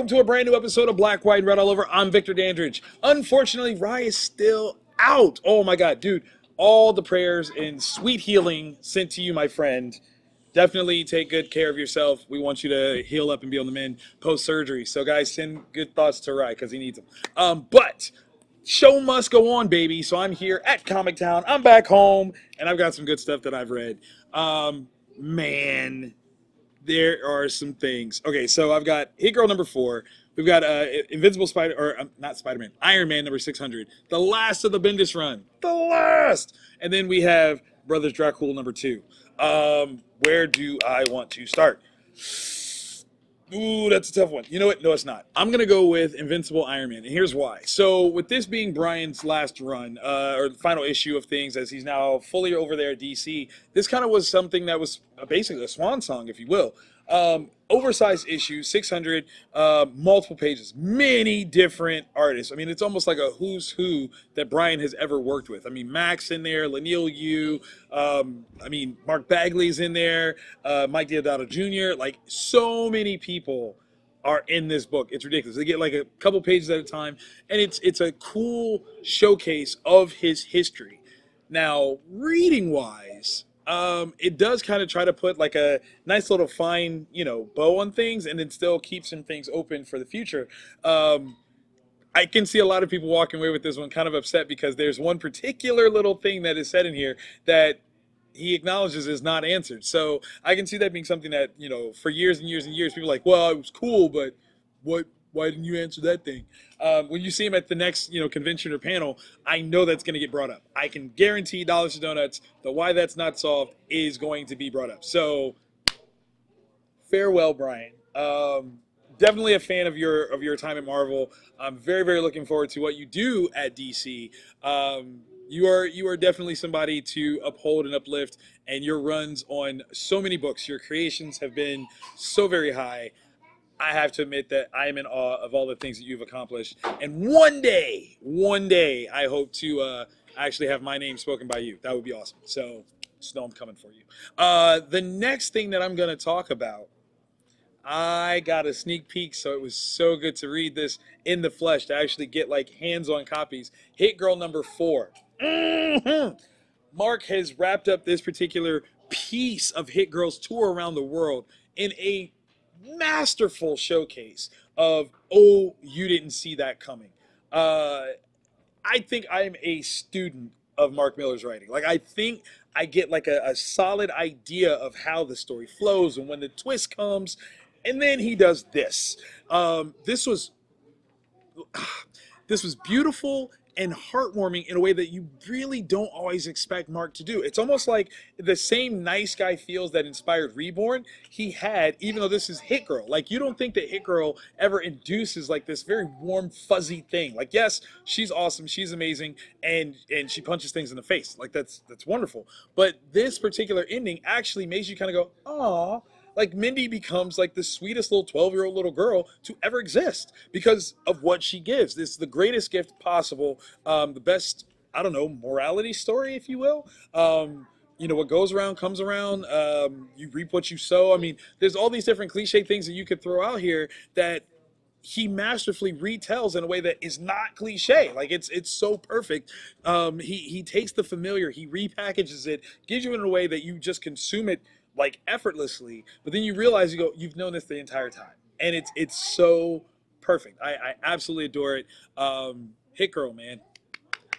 welcome to a brand new episode of Black, White, and Red All Over. I'm Victor Dandridge. Unfortunately, Rye is still out. Oh my God, dude. All the prayers and sweet healing sent to you, my friend. Definitely take good care of yourself. We want you to heal up and be on the mend post-surgery. So guys, send good thoughts to Rye because he needs them. But show must go on, baby. So I'm here at Comic Town. I'm back home, and I've got some good stuff that I've read. Man, there are some things. Okay, so I've got Hit Girl number 4. We've got Invincible not Spider-Man, Iron Man number 600. The last of the Bendis run. The last! And then we have Brothers Dracul number 2. Where do I want to start? Ooh, that's a tough one. You know what? No, it's not. I'm going to go with Invincible Iron Man, and here's why. So with this being Brian's last run, or the final issue of things, as he's now fully over there at DC, this kind of was something that was basically a swan song, if you will. Oversized issue, 600, multiple pages, many different artists. I mean, it's almost like a who's who that Brian has ever worked with. I mean, Max in there, Laniel Yu, I mean, Mark Bagley's in there, Mike Deodato Jr., like so many people are in this book. It's ridiculous. They get like a couple pages at a time, and it's a cool showcase of his history. Now, reading-wise, it does kind of try to put like a nice little fine, bow on things, and it still keeps some things open for the future. I can see a lot of people walking away with this one kind of upset because there's one particular little thing that is said in here that he acknowledges is not answered. So I can see that being something that, for years and years and years, people are like, well, it was cool, but why didn't you answer that thing? When you see him at the next, convention or panel, I know that's going to get brought up. I can guarantee Dollars to Donuts, the why that's not solved is going to be brought up. So, farewell, Brian. Definitely a fan of your time at Marvel. I'm very, very looking forward to what you do at DC. You are definitely somebody to uphold and uplift, and your runs on so many books, your creations have been so very high. I have to admit that I am in awe of all the things that you've accomplished. And one day, I hope to actually have my name spoken by you. That would be awesome. So, Snow, I'm coming for you. The next thing that I'm going to talk about, I got a sneak peek, so it was so good to read this in the flesh, to actually get like hands-on copies. Hit Girl number 4. Mark has wrapped up this particular piece of Hit Girl's tour around the world in a masterful showcase of, oh, you didn't see that coming. I think I'm a student of Mark Millar's writing. Like, I think I get like a solid idea of how the story flows and when the twist comes, and then he does this. This was beautiful and heartwarming in a way that you really don't always expect Mark to do. It's almost like the same nice guy feels that inspired Reborn he had, even though this is Hit Girl. Like, you don't think that Hit Girl ever induces like this very warm, fuzzy thing. Like, yes, she's awesome, she's amazing, and she punches things in the face. Like, that's wonderful. But this particular ending actually makes you kind of go, aw. Like, Mindy becomes like the sweetest little 12-year-old little girl to ever exist because of what she gives. This is the greatest gift possible, the best, I don't know, morality story, if you will. What goes around comes around. You reap what you sow. I mean, there's all these different cliche things that you could throw out here that he masterfully retells in a way that is not cliche. Like, it's so perfect. He takes the familiar, he repackages it, gives you in a way that you just consume it like effortlessly, but then you realize you've known this the entire time, and it's so perfect. I absolutely adore it. Hit Girl, man.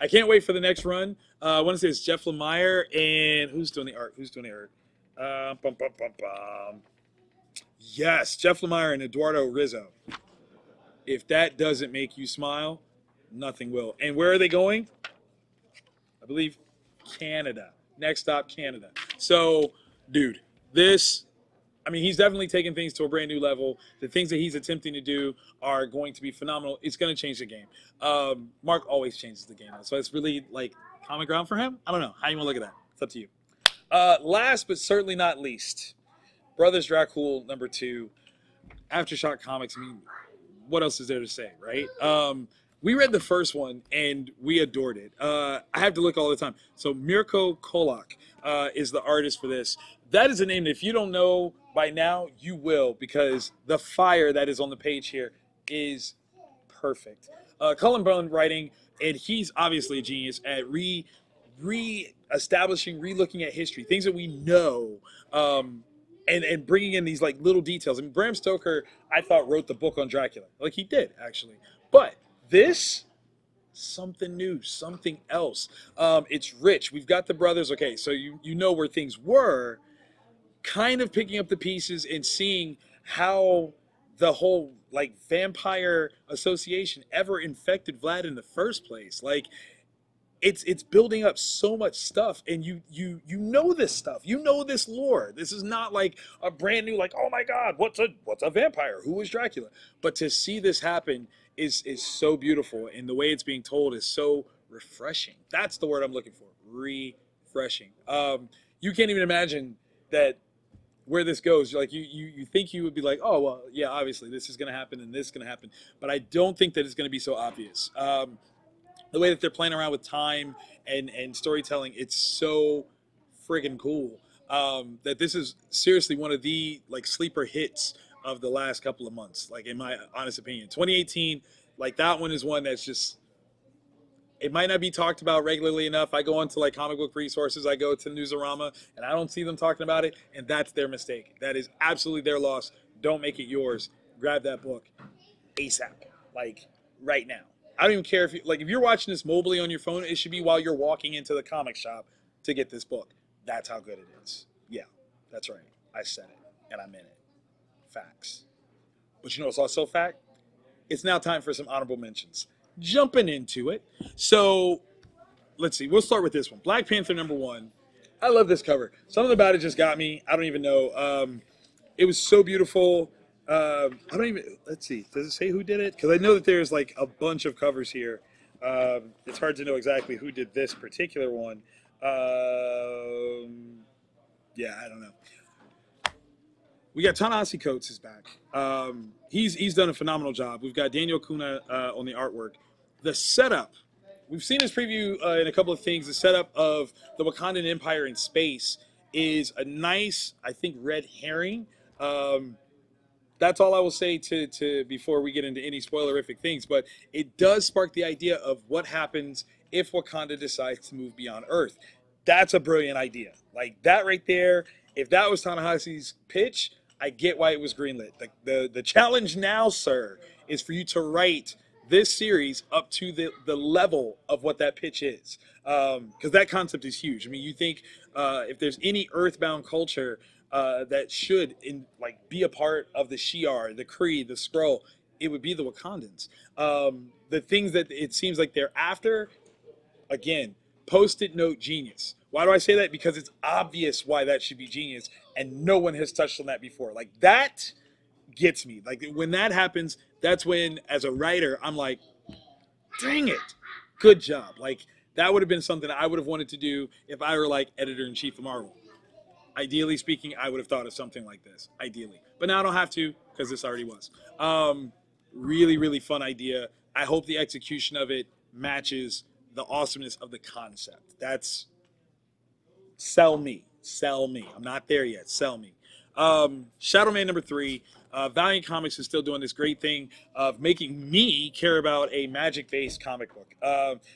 I can't wait for the next run. I want to say it's Jeff Lemire, and who's doing the art? Yes, Jeff Lemire and Eduardo Rizzo. If that doesn't make you smile, nothing will. And where are they going? I believe Canada. Next stop, Canada. So, dude, he's definitely taking things to a brand new level. The things that he's attempting to do are going to be phenomenal. It's going to change the game. Mark always changes the game, so it's really like common ground for him. I don't know. How you want to look at that? It's up to you. Last but certainly not least, Brothers Dracul number 2, AfterShock Comics. I mean, what else is there to say, right? We read the first one, and we adored it. I have to look all the time. So Mirko Kolak is the artist for this. That is a name that if you don't know by now, you will, because the fire that is on the page here is perfect. Cullen Bunn writing, and he's obviously a genius at re-establishing, re-looking at history, things that we know, and bringing in these like little details. I mean, Bram Stoker, I thought, wrote the book on Dracula. Like, he did, actually. But this, something new, something else. It's rich. We've got the brothers. Okay, so you know where things were, kind of picking up the pieces and seeing how the whole like vampire association ever infected Vlad in the first place. Like, it's building up so much stuff, and you know this stuff, you know this lore. This is not like a brand new, like, oh my god, what's a vampire, who is Dracula? But to see this happen is so beautiful, and the way it's being told is so refreshing. That's the word I'm looking for. Refreshing. You can't even imagine that where this goes. Like, you think you would be like, oh well, yeah, obviously this is going to happen and this is going to happen, but I don't think that it's going to be so obvious. The way that they're playing around with time and storytelling, it's so friggin' cool. That this is seriously one of the like sleeper hits of the last couple of months, like, in my honest opinion. 2018, like, that one is one that's just, it might not be talked about regularly enough. I go onto like comic book resources, I go to Newsarama, and I don't see them talking about it, and that's their mistake. That is absolutely their loss. Don't make it yours. Grab that book ASAP, like right now. I don't even care if if you're watching this mobilely on your phone, it should be while you're walking into the comic shop to get this book. That's how good it is. Yeah, that's right. I said it, and I meant it. Facts. But you know what's also fact? It's now time for some honorable mentions. Jumping into it. So, let's see. We'll start with this one. Black Panther #1. I love this cover. Something about it just got me. I don't even know. It was so beautiful. I don't even, let's see, does it say who did it? Because I know that there's like a bunch of covers here. It's hard to know exactly who did this particular one. Yeah, I don't know. We got Ta-Nehisi Coates is back. He's done a phenomenal job. We've got Daniel Kuna on the artwork. The setup, we've seen his preview in a couple of things. The setup of the Wakandan Empire in space is a nice, I think, red herring. That's all I will say to before we get into any spoilerific things, but it does spark the idea of what happens if Wakanda decides to move beyond Earth. That's a brilliant idea. Like, that right there, if that was Ta-Nehisi's pitch, I get why it was greenlit. The challenge now, sir, is for you to write this series up to the level of what that pitch is. Because that concept is huge. I mean, you think if there's any earthbound culture that should be a part of the Shi'ar, the Kree, the Skrull, it would be the Wakandans. The things that it seems like they're after, again, post-it note genius. Why do I say that? Because it's obvious why that should be genius, and no one has touched on that before. Like, that gets me. Like, when that happens, that's when, as a writer, I'm like, dang it, good job. Like, that would have been something I would have wanted to do if I were like editor-in-chief of Marvel. Ideally speaking, I would have thought of something like this, ideally. But now I don't have to, because this already was. Really, really fun idea. I hope the execution of it matches the awesomeness of the concept. That's, sell me. Sell me. I'm not there yet. Sell me. Shadowman #3. Valiant Comics is still doing this great thing of making me care about a magic-based comic book.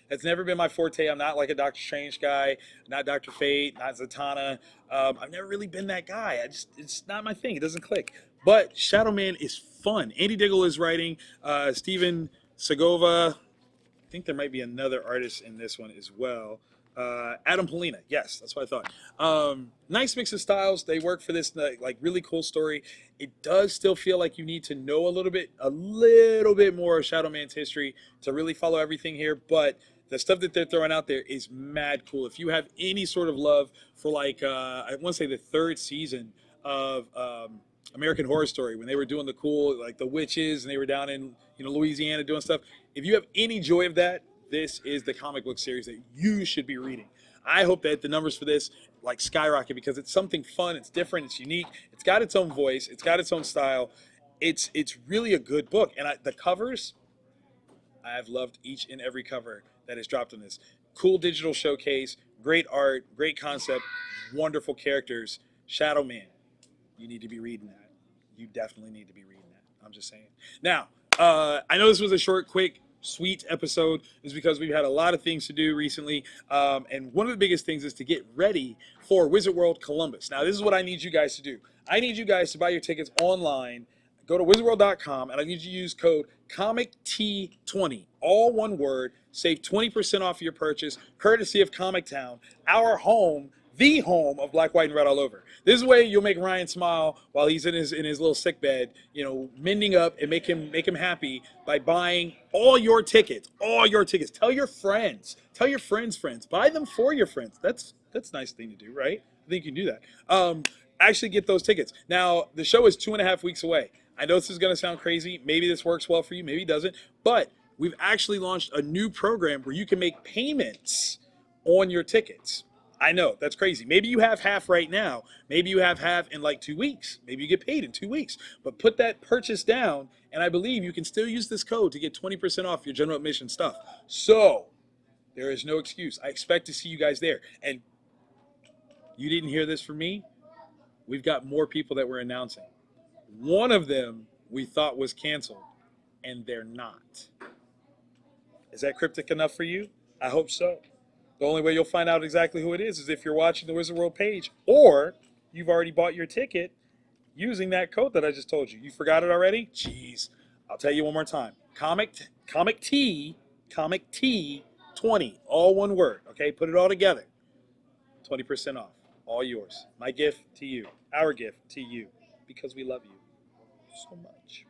It's never been my forte. I'm not like a Doctor Strange guy, not Dr. Fate, not Zatanna. I've never really been that guy. It's not my thing. It doesn't click. But Shadowman is fun. Andy Diggle is writing. Steven Segovia. I think there might be another artist in this one as well. Adam Polina, yes, that's what I thought. Nice mix of styles. They work for this like really cool story. It does still feel like you need to know a little bit more of Shadowman's history to really follow everything here. But the stuff that they're throwing out there is mad cool. If you have any sort of love for like I want to say the 3rd season of American Horror Story, when they were doing the cool like the witches and they were down in Louisiana doing stuff. If you have any joy of that, this is the comic book series that you should be reading. I hope that the numbers for this like skyrocket because it's something fun, it's different, it's unique, it's got its own voice, it's got its own style. It's really a good book, and the covers, I have loved each and every cover that is dropped on this. Cool digital showcase, great art, great concept, wonderful characters. Shadowman, you need to be reading that. You definitely need to be reading that. I'm just saying. Now, I know this was a short, quick, sweet episode. Is because we've had a lot of things to do recently, and one of the biggest things is to get ready for Wizard World Columbus. Now, this is what I need you guys to do. I need you guys to buy your tickets online. Go to wizardworld.com, and I need you to use code ComicT20, all one word. Save 20% off your purchase, courtesy of Comic Town, our home, the home of Black, White, and Red all over. This way, you'll make Ryan smile while he's in his little sick bed, you know, mending up, and make him happy by buying all your tickets. All your tickets. Tell your friends. Tell your friends' friends. Buy them for your friends. That's a nice thing to do, right? I think you can do that. Actually get those tickets. Now, the show is 2.5 weeks away. I know this is going to sound crazy. Maybe this works well for you. Maybe it doesn't. But we've actually launched a new program where you can make payments on your tickets. I know, that's crazy. Maybe you have half right now. Maybe you have half in like 2 weeks. Maybe you get paid in 2 weeks. But put that purchase down, and I believe you can still use this code to get 20% off your general admission stuff. So, there is no excuse. I expect to see you guys there. And you didn't hear this from me? We've got more people that we're announcing. One of them we thought was canceled, and they're not. Is that cryptic enough for you? I hope so. The only way you'll find out exactly who it is if you're watching the Wizard World page, or you've already bought your ticket using that code that I just told you. You forgot it already? Jeez. I'll tell you one more time. Comic T 20, all one word. Okay, put it all together. 20% off. All yours. My gift to you. Our gift to you. Because we love you so much.